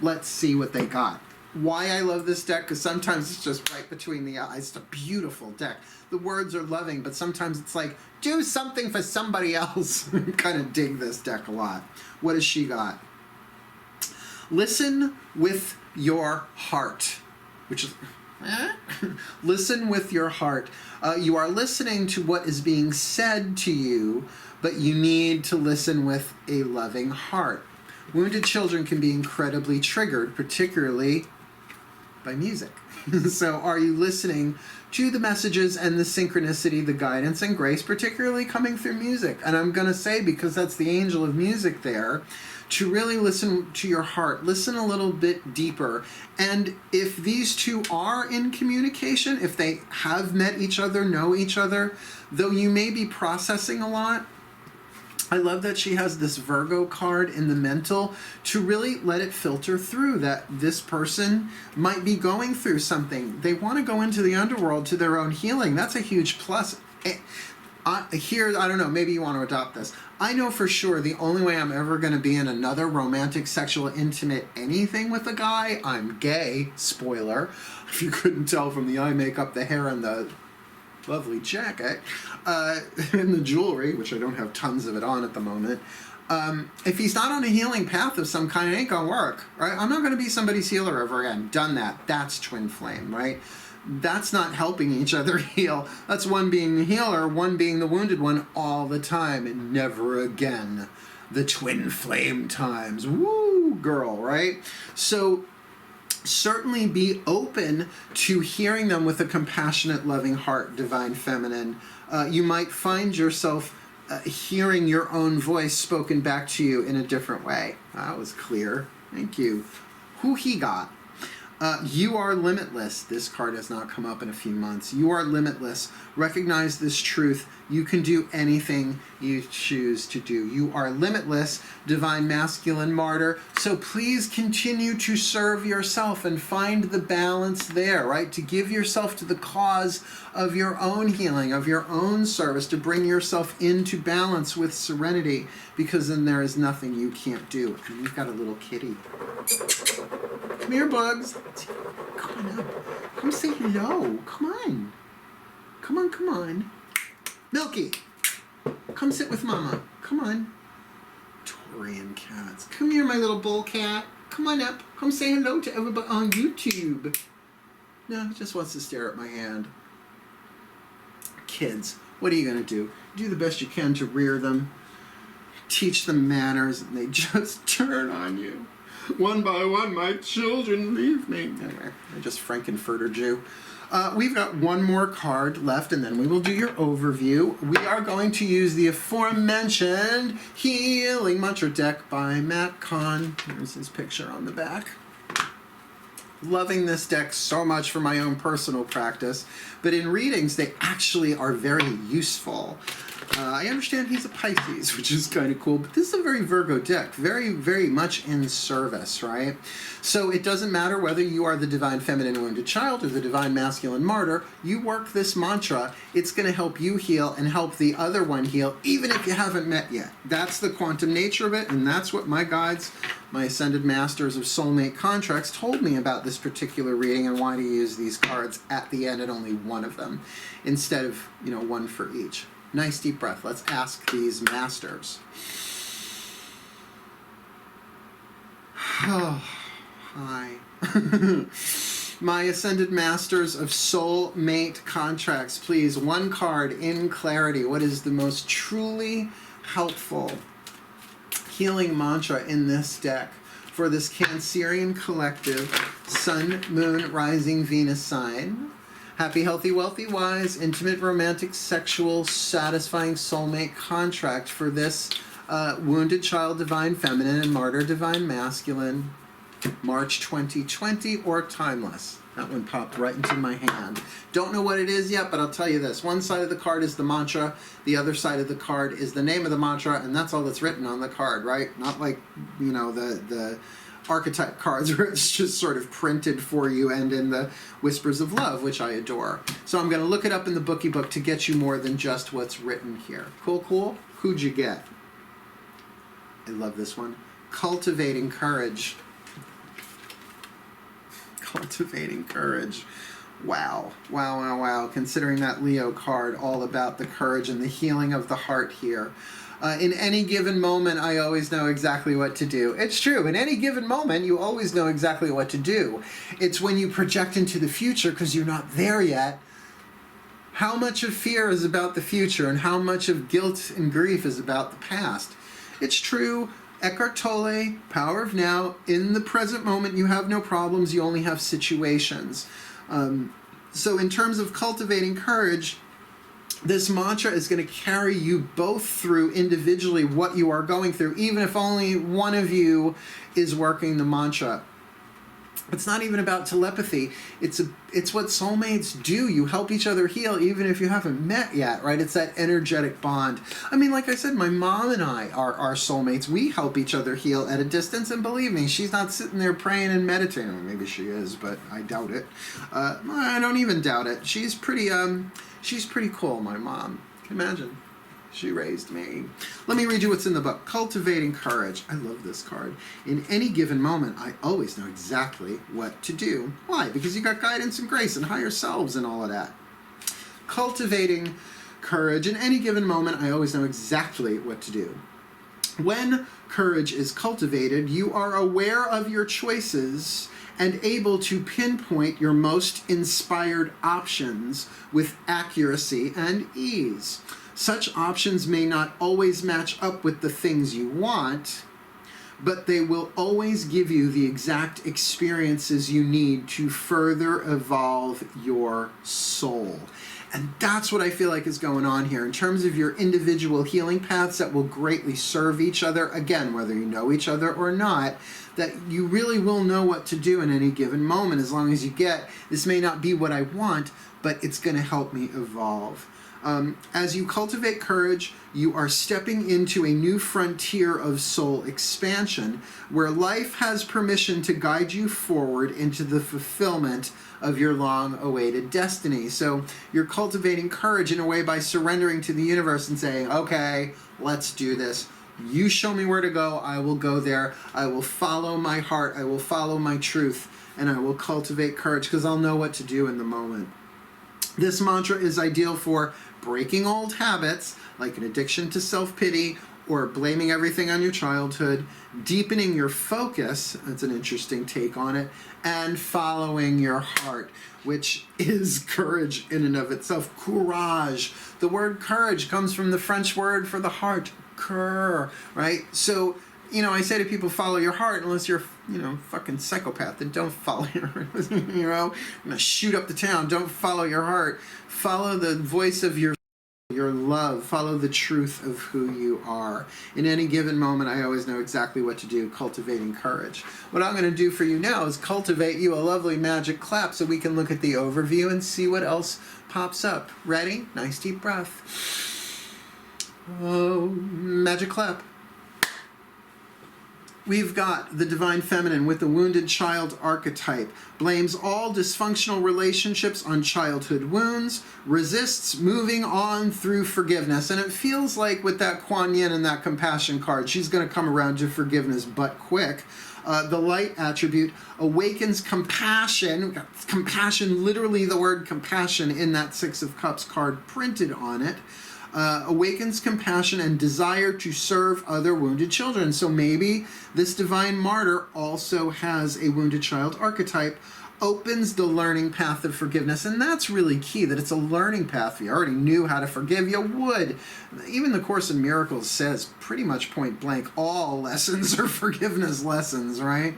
Let's see what they got. Why I love this deck, because sometimes it's just right between the eyes. It's a beautiful deck. The words are loving, but sometimes it's like, do something for somebody else. Kind of dig this deck a lot. What has she got? Listen with your heart, which is listen with your heart. You are listening to what is being said to you, but you need to listen with a loving heart. Wounded children can be incredibly triggered, particularly by music. So are you listening to the messages and the synchronicity, the guidance and grace, particularly coming through music? And I'm going to say, because that's the angel of music there, to really listen to your heart, listen a little bit deeper. And if these two are in communication, if they have met each other, know each other, though you may be processing a lot, I love that she has this Virgo card in the mental to really let it filter through that this person might be going through something. They want to go into the underworld to their own healing. That's a huge plus. Here, I don't know, maybe you want to adopt this. I know for sure the only way I'm ever going to be in another romantic, sexual, intimate anything with a guy, I'm gay, spoiler, if you couldn't tell from the eye makeup, the hair, and the lovely jacket, and the jewelry, which I don't have tons of it on at the moment. If he's not on a healing path of some kind, it ain't gonna work, right? I'm not gonna be somebody's healer ever again. Done that. That's twin flame, right? That's not helping each other heal. That's one being the healer, one being the wounded one all the time, and never again. The twin flame times. Woo, girl, right? So certainly be open to hearing them with a compassionate, loving heart, divine feminine. You might find yourself hearing your own voice spoken back to you in a different way. That was clear. Thank you. Who he got? You are limitless. This card has not come up in a few months. You are limitless. Recognize this truth. You can do anything you choose to do. You are limitless, divine masculine martyr. So please continue to serve yourself and find the balance there, right? To give yourself to the cause of your own healing, of your own service, to bring yourself into balance with serenity, because then there is nothing you can't do. And we've got a little kitty. Come here, Bugs. Come on up. Come say hello. Come on. Come on, come on. Milky, come sit with Mama. Come on. Taurian cats. Come here, my little bull cat. Come on up. Come say hello to everybody on YouTube. No, he just wants to stare at my hand. Kids, what are you going to do? Do the best you can to rear them. Teach them manners, and they just turn on you. One by one, my children leave me. Anyway, I just Frankenfurter Jew. We've got one more card left, and then we will do your overview. We are going to use the aforementioned Healing Mantra deck by Matt Kahn. Here's his picture on the back. Loving this deck so much for my own personal practice, but in readings, they actually are very useful. I understand he's a Pisces, which is kind of cool, but this is a very Virgo deck, very, very much in service, right? So it doesn't matter whether you are the divine feminine wounded child or the divine masculine martyr, you work this mantra, it's going to help you heal and help the other one heal, even if you haven't met yet. That's the quantum nature of it, and that's what my guides, my ascended masters of soulmate contracts, told me about this particular reading and why to use these cards at the end and only one of them, instead of, one for each. Nice deep breath. Let's ask these masters. Oh, hi. My ascended masters of soulmate contracts, please, one card in clarity. What is the most truly helpful healing mantra in this deck for this Cancerian collective, Sun, Moon, Rising, Venus sign? Happy, healthy, wealthy, wise, intimate, romantic, sexual, satisfying soulmate contract for this wounded child, divine feminine, and martyr, divine masculine, March 2020, or timeless. That one popped right into my hand. Don't know what it is yet, but I'll tell you this. One side of the card is the mantra, the other side of the card is the name of the mantra, and that's all that's written on the card, right? Not like, the archetype cards where it's just sort of printed for you and in the Whispers of Love, which I adore. So I'm going to look it up in the bookie book to get you more than just what's written here. Cool, cool? Who'd you get? I love this one. Cultivating Courage. Cultivating Courage. Wow. Wow, wow, wow. Considering that Leo card all about the courage and the healing of the heart here. In any given moment, I always know exactly what to do. It's true. In any given moment, you always know exactly what to do. It's when you project into the future because you're not there yet. How much of fear is about the future and how much of guilt and grief is about the past? It's true. Eckhart Tolle, Power of Now. In the present moment, you have no problems. You only have situations. So in terms of cultivating courage, this mantra is going to carry you both through individually what you are going through, even if only one of you is working the mantra. It's not even about telepathy. It's what soulmates do. You help each other heal even if you haven't met yet, right? It's that energetic bond. I mean, like I said, my mom and I are soulmates. We help each other heal at a distance, and believe me, she's not sitting there praying and meditating. Well, maybe she is, but I doubt it. I don't even doubt it. She's pretty cool, my mom. Can you imagine? She raised me. Let me read you what's in the book. Cultivating Courage. I love this card. In any given moment, I always know exactly what to do. Why? Because you got guidance and grace and higher selves and all of that. Cultivating courage. In any given moment, I always know exactly what to do. When courage is cultivated, you are aware of your choices and able to pinpoint your most inspired options with accuracy and ease. Such options may not always match up with the things you want, but they will always give you the exact experiences you need to further evolve your soul. And that's what I feel like is going on here in terms of your individual healing paths that will greatly serve each other. Again, whether you know each other or not, that you really will know what to do in any given moment as long as you get, this may not be what I want, but it's going to help me evolve. As you cultivate courage, you are stepping into a new frontier of soul expansion where life has permission to guide you forward into the fulfillment of your long-awaited destiny. So you're cultivating courage in a way by surrendering to the universe and saying, okay, let's do this. You show me where to go, I will go there. I will follow my heart, I will follow my truth, and I will cultivate courage because I'll know what to do in the moment. This mantra is ideal for breaking old habits like an addiction to self-pity or blaming everything on your childhood, deepening your focus, that's an interesting take on it, and following your heart, which is courage in and of itself. Courage. The word courage comes from the French word for the heart, cœur, right? So, you know, I say to people, follow your heart, unless you're, fucking psychopath, then don't follow your heart. I'm gonna shoot up the town. Don't follow your heart. Follow the voice of your love. Follow the truth of who you are. In any given moment, I always know exactly what to do, cultivating courage. What I'm going to do for you now is cultivate you a lovely magic clap so we can look at the overview and see what else pops up. Ready? Nice deep breath. Oh, magic clap. We've got the Divine Feminine with the wounded child archetype, blames all dysfunctional relationships on childhood wounds, resists moving on through forgiveness. And it feels like with that Kuan Yin and that compassion card, she's going to come around to forgiveness but quick. The light attribute awakens compassion. We've got compassion, literally the word compassion in that Six of Cups card printed on it. Awakens compassion and desire to serve other wounded children. So maybe this Divine Martyr also has a wounded child archetype, opens the learning path of forgiveness. And that's really key, that it's a learning path. If you already knew how to forgive, you would. Even the Course in Miracles says pretty much point blank, all lessons are forgiveness lessons, right?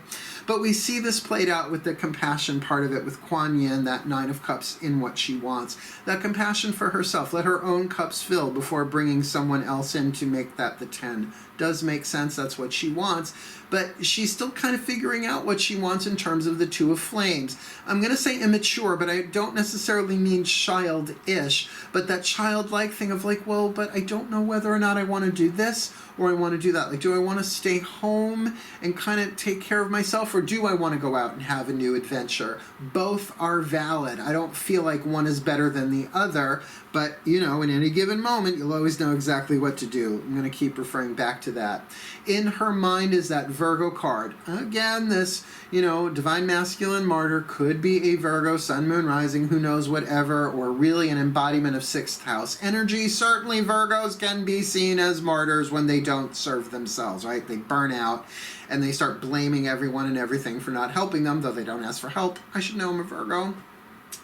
But we see this played out with the compassion part of it, with Kuan Yin, that Nine of Cups, in what she wants. That compassion for herself, let her own cups fill before bringing someone else in to make that the 10. Does make sense, that's what she wants. But she's still kind of figuring out what she wants in terms of the Two of Flames. I'm going to say immature, but I don't necessarily mean childish, but that childlike thing of like, well, but I don't know whether or not I want to do this or I want to do that. Like, do I want to stay home and kind of take care of myself, or do I want to go out and have a new adventure? Both are valid. I don't feel like one is better than the other, but, in any given moment, you'll always know exactly what to do. I'm going to keep referring back to that. In her mind is that Virgo card. Again, this, divine masculine martyr could be a Virgo, sun, moon, rising, who knows, whatever, or really an embodiment of sixth house energy. Certainly Virgos can be seen as martyrs when they don't serve themselves, right? They burn out and they start blaming everyone and everything for not helping them, though they don't ask for help. I should know I'm a Virgo.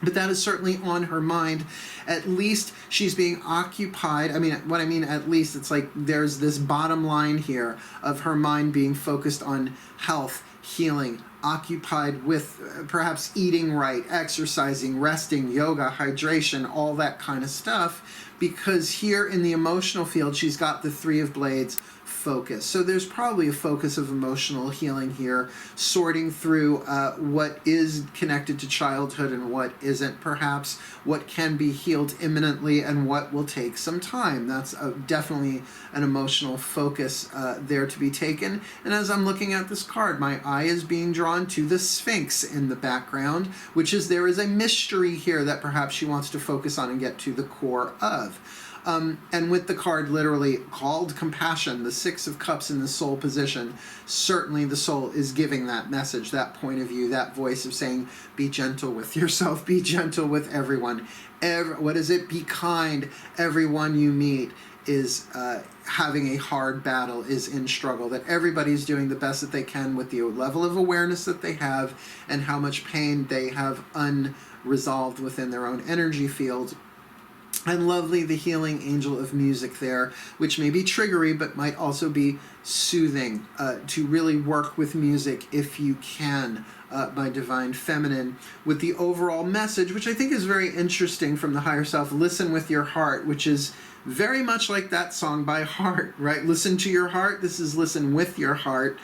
But that is certainly on her mind. At least she's being occupied. What I mean, at least, it's like there's this bottom line here of her mind being focused on health, healing, occupied with perhaps eating right, exercising, resting, yoga, hydration, all that kind of stuff. Because here in the emotional field, she's got the Three of Blades focus. So there's probably a focus of emotional healing here, sorting through what is connected to childhood and what isn't, perhaps what can be healed imminently and what will take some time. That's definitely an emotional focus there to be taken. And as I'm looking at this card, my eye is being drawn to the Sphinx in the background, which is there is a mystery here that perhaps she wants to focus on and get to the core of. And with the card literally called compassion, the Six of Cups in the soul position, certainly the soul is giving that message, that point of view, that voice of saying, be gentle with yourself, be gentle with everyone. What is it? Be kind. Everyone you meet is having a hard battle, is in struggle, that everybody's doing the best that they can with the level of awareness that they have and how much pain they have unresolved within their own energy field. And lovely, the healing angel of music there, which may be triggery, but might also be soothing, to really work with music if you can, by divine feminine, with the overall message, which I think is very interesting from the higher self, listen with your heart, which is very much like that song by Heart, right? Listen to your heart. This is listen with your heart.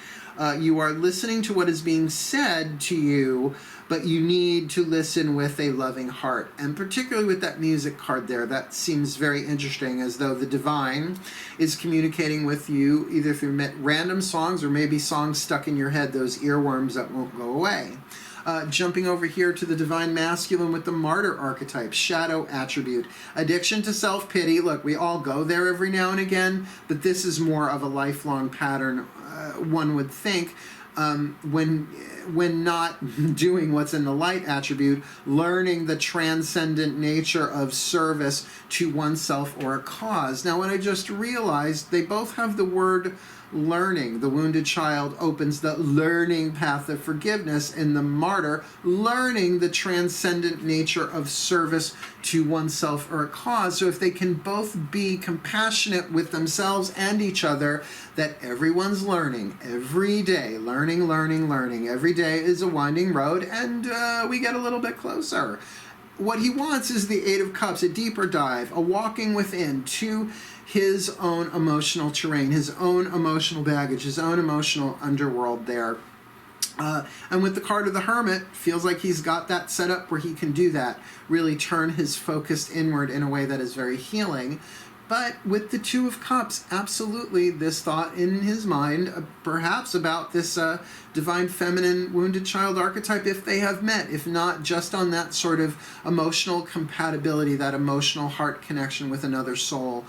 You are listening to what is being said to you, but you need to listen with a loving heart. And particularly with that music card there, that seems very interesting, as though the divine is communicating with you either through random songs or maybe songs stuck in your head, those earworms that won't go away. Jumping over here to the divine masculine with the martyr archetype, shadow attribute, addiction to self-pity. Look, we all go there every now and again, but this is more of a lifelong pattern, one would think. When not doing what's in the light attribute, learning the transcendent nature of service to oneself or a cause. Now, what I just realized, they both have the word learning. The wounded child opens the learning path of forgiveness, in the martyr, learning the transcendent nature of service to oneself or a cause. So if they can both be compassionate with themselves and each other, that everyone's learning every day, learning. Every day is a winding road, and we get a little bit closer. What he wants is the Eight of Cups, a deeper dive, a walking within to his own emotional terrain, his own emotional baggage, his own emotional underworld there. And with the card of the Hermit, feels like he's got that set up where he can do that, really turn his focus inward in a way that is very healing. But with the Two of Cups, absolutely this thought in his mind, perhaps about this divine feminine wounded child archetype, if they have met, if not just on that sort of emotional compatibility, that emotional heart connection with another soul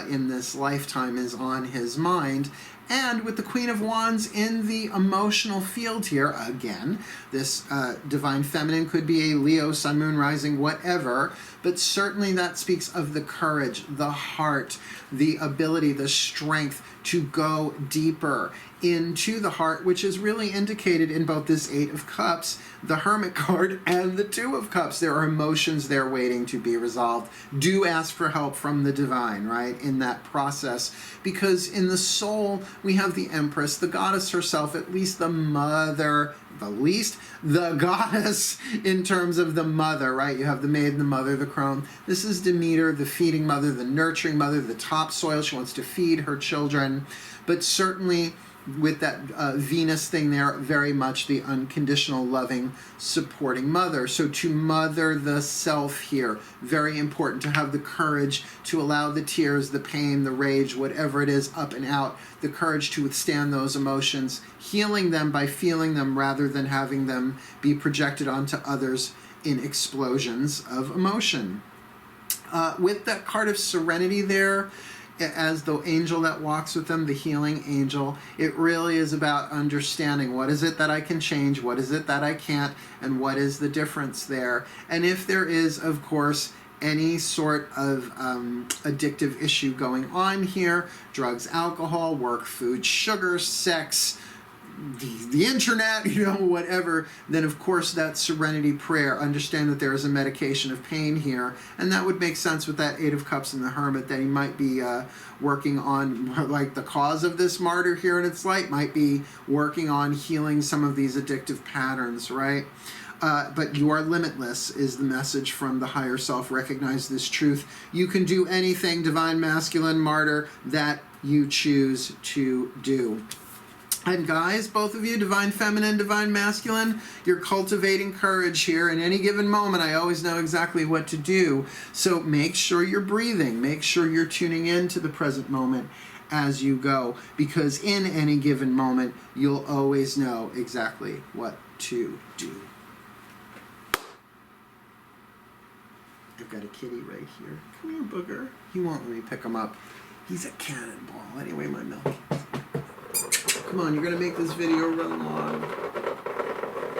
in this lifetime is on his mind. And with the Queen of Wands in the emotional field here, again, this divine feminine could be a Leo, sun, moon, rising, whatever, but certainly that speaks of the courage, the heart, the ability, the strength to go deeper into the heart, which is really indicated in both this Eight of Cups, the Hermit card, and the Two of Cups. There are emotions there waiting to be resolved. Do ask for help from the divine, right, in that process, because in the soul, we have the Empress, the goddess herself, at least the mother, the goddess in terms of the mother, right? You have the maiden, the mother, the crone. This is Demeter, the feeding mother, the nurturing mother, the topsoil. She wants to feed her children, but certainly with that Venus thing there, very much the unconditional, loving, supporting mother. So to mother the self here, very important to have the courage to allow the tears, the pain, the rage, whatever it is, up and out, the courage to withstand those emotions, healing them by feeling them rather than having them be projected onto others in explosions of emotion. With that card of serenity there, as the angel that walks with them, the healing angel, it really is about understanding what is it that I can change, what is it that I can't, and what is the difference there. And if there is, of course, any sort of addictive issue going on here, drugs, alcohol, work, food, sugar, sex, the internet, whatever, then of course that serenity prayer, understand that there is a medication of pain here, and that would make sense with that Eight of Cups and the Hermit, that he might be working on, like, the cause of this martyr here in its light, might be working on healing some of these addictive patterns, right? But you are limitless is the message from the higher self. Recognize this truth. You can do anything, Divine Masculine Martyr, that you choose to do. And guys, both of you, Divine Feminine, Divine Masculine, you're cultivating courage here. In any given moment, I always know exactly what to do. So make sure you're breathing. Make sure you're tuning in to the present moment as you go. Because in any given moment, you'll always know exactly what to do. I've got a kitty right here. Come here, Booger. He won't let me pick him up. He's a cannonball. Anyway, my milk. Come on, you're going to make this video run long.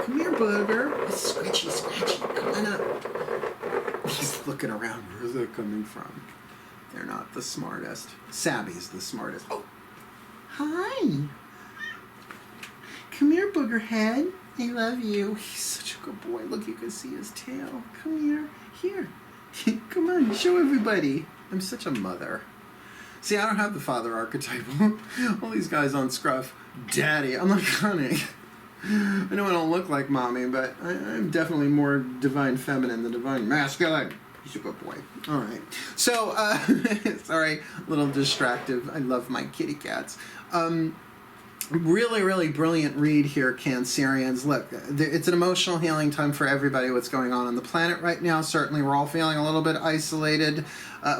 Come here, Booger. It's scratchy, scratchy. Come on up. He's looking around. Where's that coming from? They're not the smartest. Sabby's the smartest. Oh. Hi. Come here, Boogerhead. I love you. He's such a good boy. Look, you can see his tail. Come here. Here. Come on, show everybody. I'm such a mother. See, I don't have the father archetype. All these guys on Scruff. Daddy. I'm like, honey. I know I don't look like mommy, but I'm definitely more Divine Feminine than Divine Masculine. He's a good boy. All right. So, sorry, a little distractive. I love my kitty cats. Really, really brilliant read here, Cancerians. Look, it's an emotional healing time for everybody, what's going on the planet right now. Certainly, we're all feeling a little bit isolated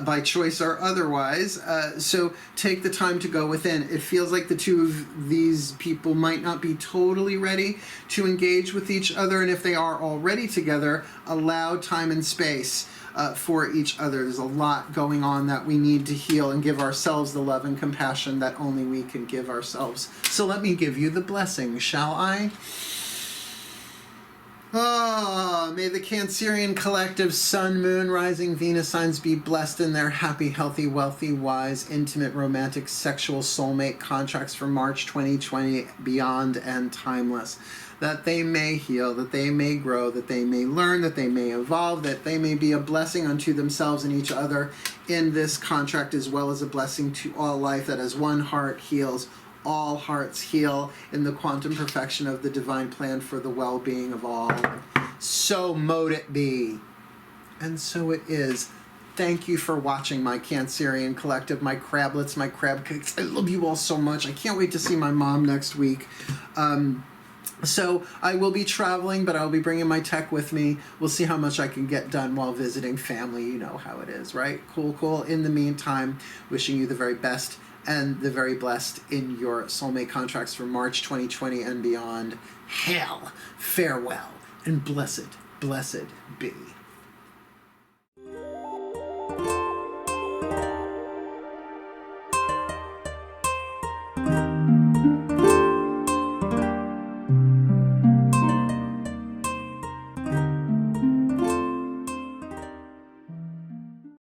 by choice or otherwise. So take the time to go within. It feels like the two of these people might not be totally ready to engage with each other. And if they are already together, allow time and space for each other. There's a lot going on that we need to heal and give ourselves the love and compassion that only we can give ourselves. So let me give you the blessing, shall I? Oh, may the Cancerian collective Sun, Moon, Rising, Venus signs be blessed in their happy, healthy, wealthy, wise, intimate, romantic, sexual soulmate contracts for March 2020, beyond and timeless. That they may heal, that they may grow, that they may learn, that they may evolve, that they may be a blessing unto themselves and each other in this contract, as well as a blessing to all life, that as one heart heals, all hearts heal in the quantum perfection of the divine plan for the well-being of all. So mote it be. And so it is. Thank you for watching my Cancerian collective, my crablets, my crab cakes. I love you all so much. I can't wait to see my mom next week. So I will be traveling, but I'll be bringing my tech with me. We'll see how much I can get done while visiting family. You know how it is, right? Cool, cool. In the meantime, wishing you the very best and the very blessed in your soulmate contracts for March 2020 and beyond. Hail, farewell, and blessed, blessed be.